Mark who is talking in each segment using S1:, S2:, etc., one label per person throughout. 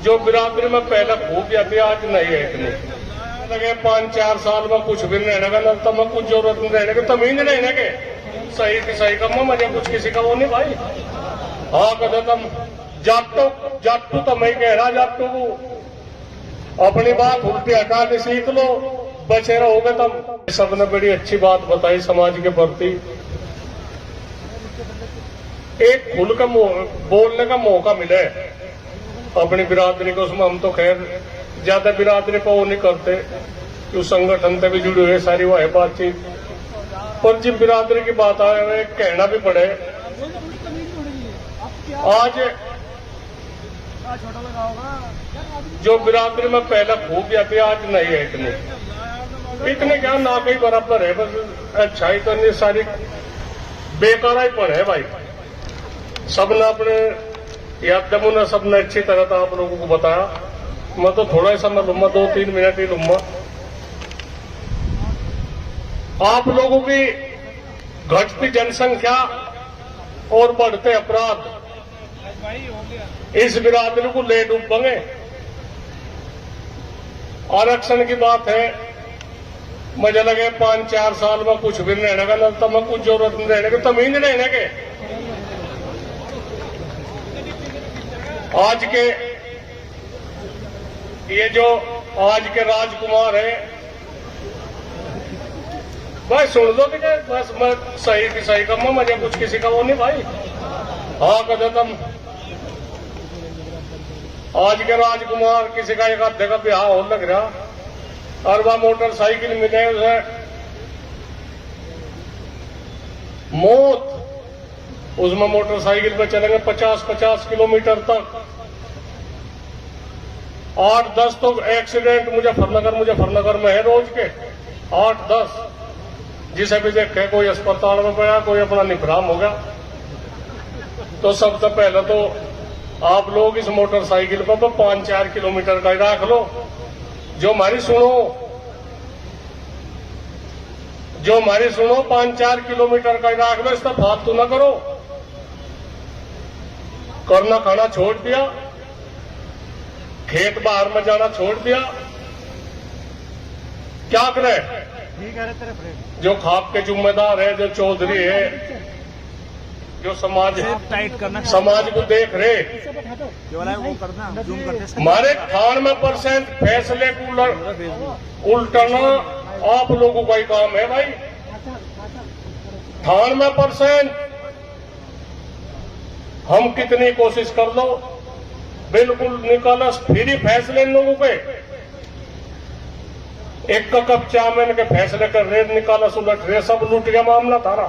S1: जो बिरादरी में पहले खूबियां थी आज नहीं है इतनी। लगे 5-4 साल में कुछ भी नहीं रहने का, न तब कुछ जरूरत नहीं रहने की, तमीज नहीं रहने के सही की सही कम में मजे कुछ किसी का वो नहीं भाई। हाँ कहते तुम जाटू तो मैं कह रहा जाटू को अपनी बात उल्टी हटा के सीख लो, बचे रहोगे तुम। सबने बड़ी अच्छी बात बताई समाज के प्रति, एक खुल का बोलने का मौका मिले अपनी बिरादरी को। उसमें हम तो खैर ज्यादा बिरादरी पर वो नहीं करते, जो संगठन से भी जुड़े हुए सारी वो है बातचीत, पर जब बिरादरी की बात आए कहना भी पड़े। आज जो बिरादरी में पहले खूबियां थी आज नहीं है इतनी क्या ना कहीं बराबर है, बस अच्छाई तो नहीं सारी बेकार ही पर है भाई। सबने अपने याद नमूना सबने अच्छी तरह था आप लोगों को बताया। मैं तो थोड़ा ही समय लूंगा, 2-3 मिनट ही लूंगा। आप लोगों की घटती जनसंख्या और बढ़ते अपराध इस बिरादरी को ले डूबेंगे। आरक्षण की बात है, मुझे लगे 5-4 साल में कुछ भी नहीं रहने का, न तब कुछ जरूरत नहीं रहने की, तमीज नहीं रहने के। आज के ये जो आज के राजकुमार है, भाई सुन लो कि बस मैं सही की सही कम में मुझे कुछ किसी का वो नहीं भाई। हाँ कहते तुम आज के राजकुमार किसी का एक आधे का ब्याह हो लग रहा और वह मोटरसाइकिल मिले उसे मौत, उसमें मोटरसाइकिल पे चलेंगे 50-50 किलोमीटर तक। 8-10 तो एक्सीडेंट मुजफ्फरनगर में है रोज के 8-10, जिसे भी देखे कोई अस्पताल में गया, कोई अपना निपराम हो गया। तो सबसे पहले तो आप लोग इस मोटरसाइकिल पर 5-4 किलोमीटर का रख लो। जो हमारी सुनो 5-4 किलोमीटर का रख लो, इसका फालतू ना करो। करना खाना छोड़ दिया, खेत बाहर में जाना छोड़ दिया, क्या करे? जो खाप के जिम्मेदार है, जो चौधरी है, जो समाज को देख रहे, हमारे 98% फैसले को उल्टाना आप लोगों का ही काम है भाई। 98% हम कितनी कोशिश कर लो, बिल्कुल निकाला फ्री फैसले इन लोगों के। एक का कप चाउमीन के फैसले कर रहे, निकाला सुलट रहे, सब लूट गया मामला तारा।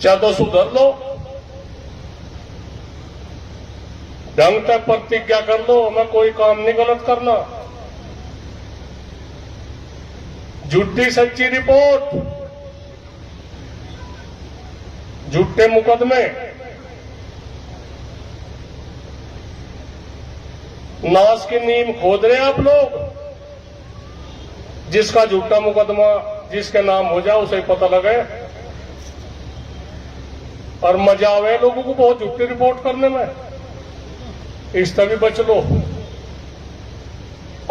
S1: चाहे तो सुधर लो, ढंग से प्रतिज्ञा कर लो, मैं कोई काम नहीं गलत करना। झूठी सच्ची रिपोर्ट, झूठे मुकदमे, नाश की नींव खोद रहे आप लोग। जिसका झूठा मुकदमा जिसके नाम हो जाए उसे पता लगे, और मजा आवे लोगों को बहुत झूठी रिपोर्ट करने में। इससे भी बच लो,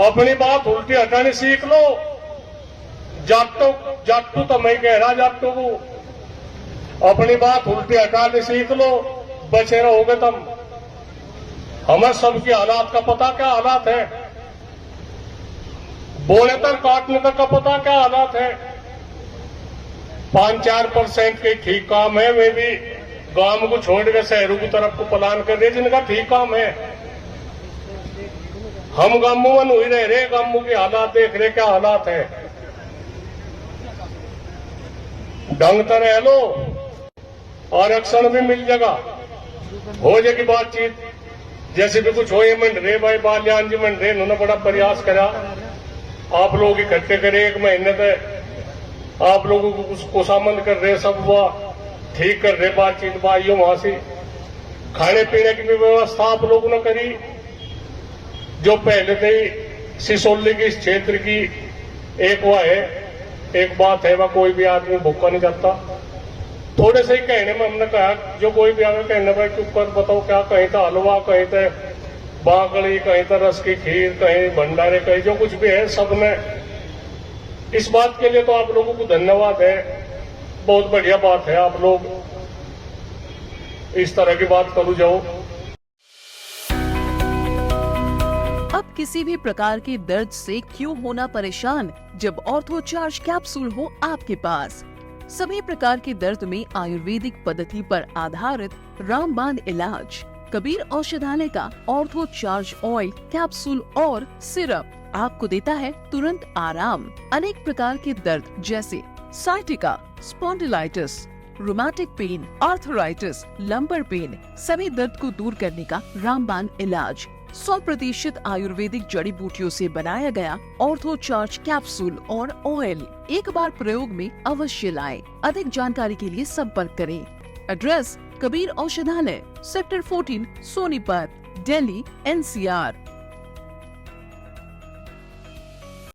S1: अपनी बात उल्टी हटानी सीख लो। जाटू तो मैं कह रहा जाटू को अपनी बात उल्टी हटानी सीख लो, बचे रहोगे तुम। हमें सबकी हालात का पता क्या हालात है, बोले तक काटने तक का पता क्या हालात है। 5-4% के ठीक काम है, वे भी गांव को छोड़ के शहरों की तरफ को पलायन कर रहे, जिनका ठीक काम है। हम गांवों में नहीं रह रहे, गांवों के हालात देख रहे क्या हालात है। ढंग से रह लो, आरक्षण भी मिल जाएगा, हो जाएगी बातचीत। जैसे भी कुछ हो, ये मंडरे भाई बाल्यान जी मंडरे, उन्होंने बड़ा प्रयास करा, आप लोग इकट्ठे करे 1 महीने तक, आप लोगों को कुछ कोसामंद कर रहे, सब हुआ ठीक कर रहे, बातचीत भाइयों वहां से। खाने पीने की भी व्यवस्था आप लोगों ने करी, जो पहले से ही सिसोली की इस क्षेत्र की एक वह है, एक बात है, वह कोई भी आदमी भूखा नहीं जाता। थोड़े से ही कहने में हमने कहा, जो कोई भी आगे कहने भाई के ऊपर बताओ क्या, कहीं था हलवा, कहीं थे बाकड़ी, कहीं था रस की खीर, कहीं भंडारे, कहीं जो कुछ भी है सब में। इस बात के लिए तो आप लोगों को धन्यवाद है, बहुत बढ़िया बात है, आप लोग इस तरह की बात करो जाओ।
S2: अब किसी भी प्रकार के दर्द से क्यों होना परेशान, जब ऑर्थोचार्ज कैप्सूल हो आपके पास। सभी प्रकार के दर्द में आयुर्वेदिक पद्धति पर आधारित रामबाण इलाज। कबीर औषधालय का ऑर्थोचार्ज ऑयल, कैप्सूल और सिरप आपको देता है तुरंत आराम। अनेक प्रकार के दर्द जैसे sciatica, spondylitis, rheumatic pain, arthritis, lumbar pain, सभी दर्द को दूर करने का रामबाण इलाज 100% आयुर्वेदिक जड़ी बूटियों से बनाया गया ऑर्थोचार्ज कैप्सूल और ऑयल एक बार प्रयोग में अवश्य लाएं। अधिक जानकारी के लिए संपर्क करें। एड्रेस: कबीर औषधालय, सेक्टर 14, सोनीपत, दिल्ली, NCR।